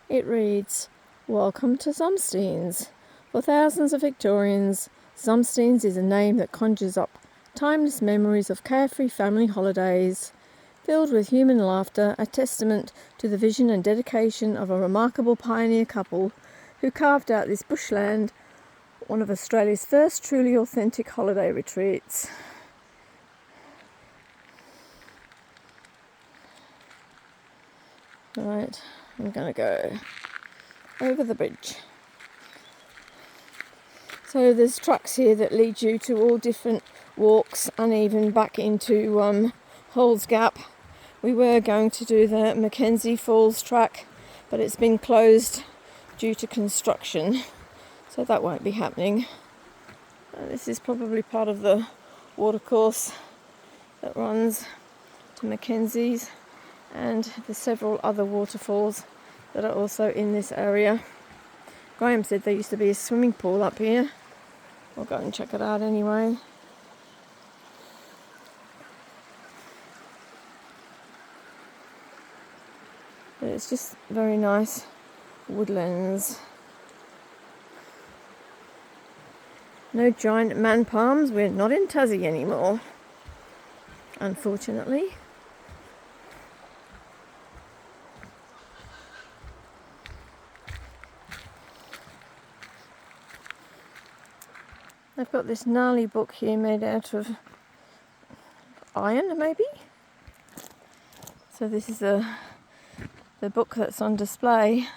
It reads, "Welcome to Zumsteins. For thousands of Victorians, Zumsteins is a name that conjures up timeless memories of carefree family holidays, filled with human laughter, a testament to the vision and dedication of a remarkable pioneer couple who carved out this bushland, one of Australia's first truly authentic holiday retreats." Right, I'm going to go over the bridge. So there's tracks here that lead you to all different walks and even back into Halls Gap. We were going to do the Mackenzie Falls track, but it's been closed due to construction, so that won't be happening. This is probably part of the watercourse that runs to Mackenzie's, and there's several other waterfalls that are also in this area. Graham said there used to be a swimming pool up here. We'll go and check it out anyway. But it's just very nice woodlands. No giant man palms. We're not in Tassie anymore, unfortunately. I've got this gnarly book here made out of iron, maybe? So this is the book that's on display.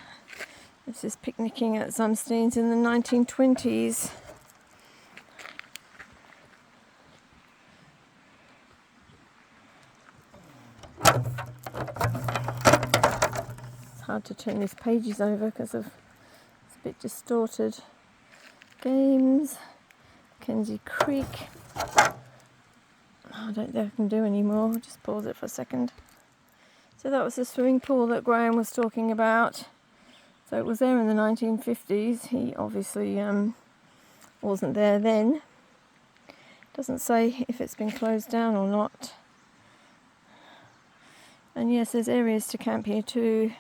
This is Picnicking at Zumsteins in the 1920s. It's hard to turn these pages over because it's a bit distorted. Games. Kenzie Creek. I don't think I can do any more. I'll just pause it for a second. So that was the swimming pool that Graham was talking about. So it was there in the 1950s. He obviously wasn't there then. Doesn't say if it's been closed down or not. And yes, there's areas to camp here too.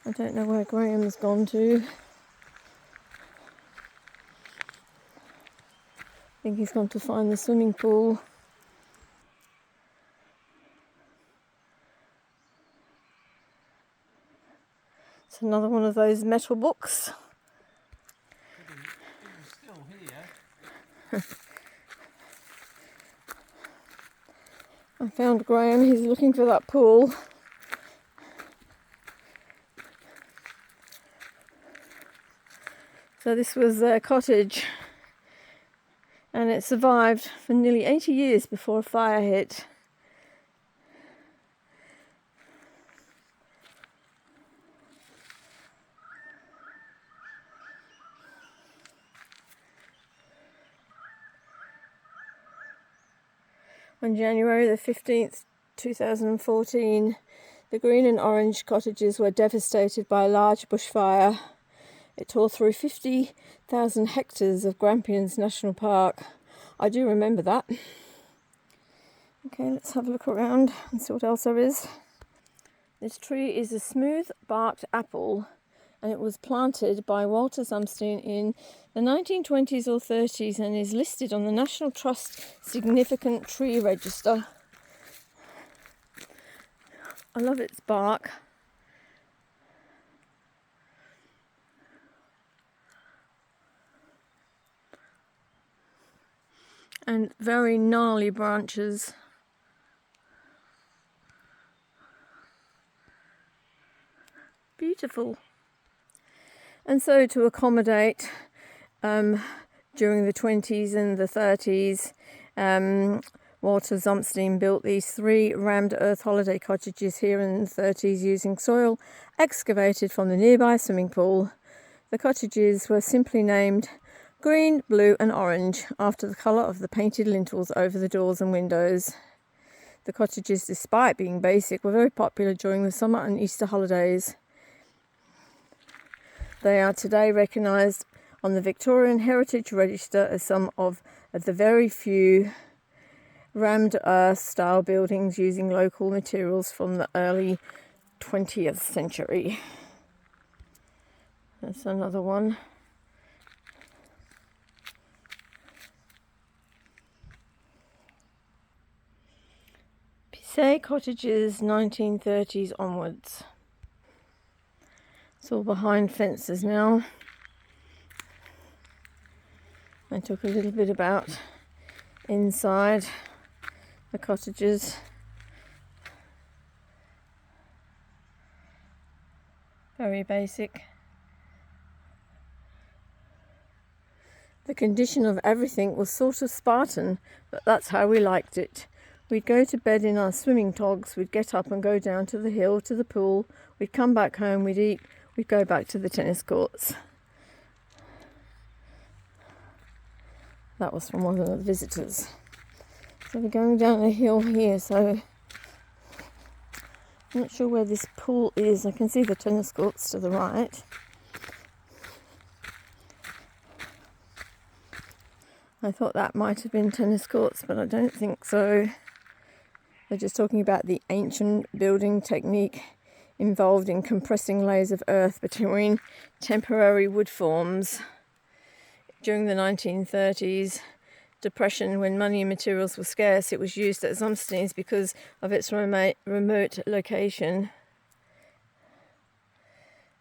I don't know where Graham's gone to. I think he's gone to find the swimming pool. It's another one of those metal books. It's still here. I found Graham. He's looking for that pool. So this was a cottage, and it survived for nearly 80 years before a fire hit. On January the 15th, 2014, the green and orange cottages were devastated by a large bushfire. It tore through 50,000 hectares of Grampians National Park. I do remember that. Okay, let's have a look around and see what else there is. This tree is a smooth-barked apple, and it was planted by Walter Zumstein in the 1920s or 30s and is listed on the National Trust Significant Tree Register. I love its bark. And very gnarly branches. Beautiful. And so to accommodate during the 20s and the 30s, Walter Zumstein built these 3 rammed earth holiday cottages here in the 30s using soil excavated from the nearby swimming pool. The cottages were simply named green, blue and orange, after the colour of the painted lintels over the doors and windows. The cottages, despite being basic, were very popular during the summer and Easter holidays. They are today recognised on the Victorian Heritage Register as some of the very few rammed earth style buildings using local materials from the early 20th century. That's another one. Say cottages 1930s onwards. It's all behind fences now. I talk a little bit about inside the cottages. Very basic. The condition of everything was sort of Spartan, but that's how we liked it. We'd go to bed in our swimming togs, we'd get up and go down to the hill, to the pool, we'd come back home, we'd eat, we'd go back to the tennis courts. That was from one of the visitors. So we're going down a hill here, so I'm not sure where this pool is. I can see the tennis courts to the right. I thought that might have been tennis courts, but I don't think so. They're just talking about the ancient building technique involved in compressing layers of earth between temporary wood forms. During the 1930s depression, when money and materials were scarce, it was used at Zumsteins because of its remote location.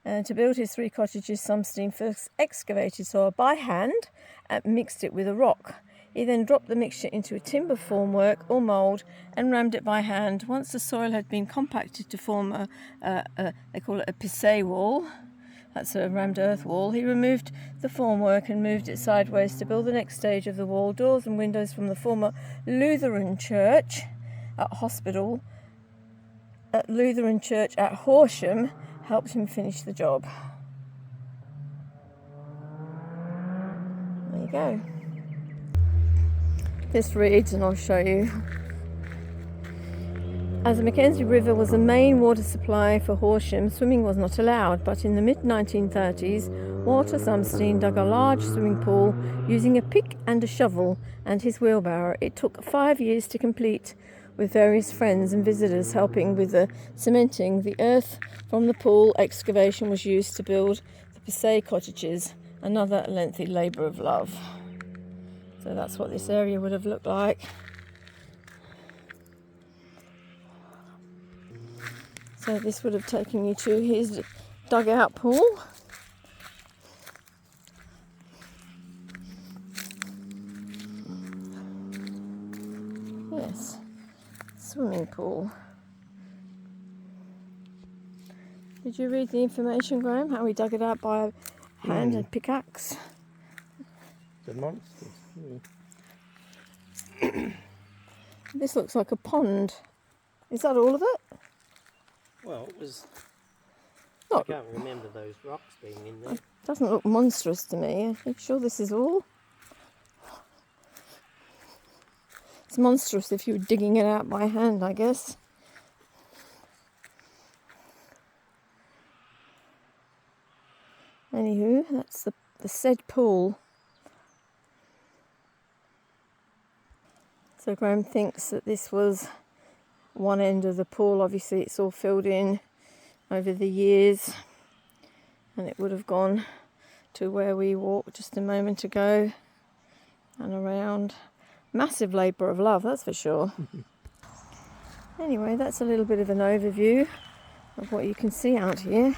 To build his 3 cottages, Zumstein first excavated soil by hand and mixed it with a rock. He then dropped the mixture into a timber formwork or mould and rammed it by hand. Once the soil had been compacted to form they call it a pissay wall, that's a rammed earth wall, he removed the formwork and moved it sideways to build the next stage of the wall. Doors and windows from the former Lutheran church at Horsham helped him finish the job. There you go. This reads, and I'll show you. As the Mackenzie River was the main water supply for Horsham, swimming was not allowed, but in the mid-1930s, Walter Zumstein dug a large swimming pool using a pick and a shovel and his wheelbarrow. It took 5 years to complete, with various friends and visitors helping with the cementing. The earth from the pool excavation was used to build the Pissay cottages, another lengthy labour of love. So that's what this area would have looked like. So this would have taken you to his dugout pool. Yes, swimming pool. Did you read the information, Graham? How we dug it out by hand and pickaxe? The monsters. This looks like a pond. Is that all of it? Well, it was. Oh. I can't remember those rocks being in there. It doesn't look monstrous to me. I'm sure this is all. It's monstrous if you were digging it out by hand, I guess. Anywho, that's the said pool. So Graham thinks that this was one end of the pool. Obviously it's all filled in over the years, and it would have gone to where we walked just a moment ago and around. Massive labour of love, that's for sure. Anyway, that's a little bit of an overview of what you can see out here.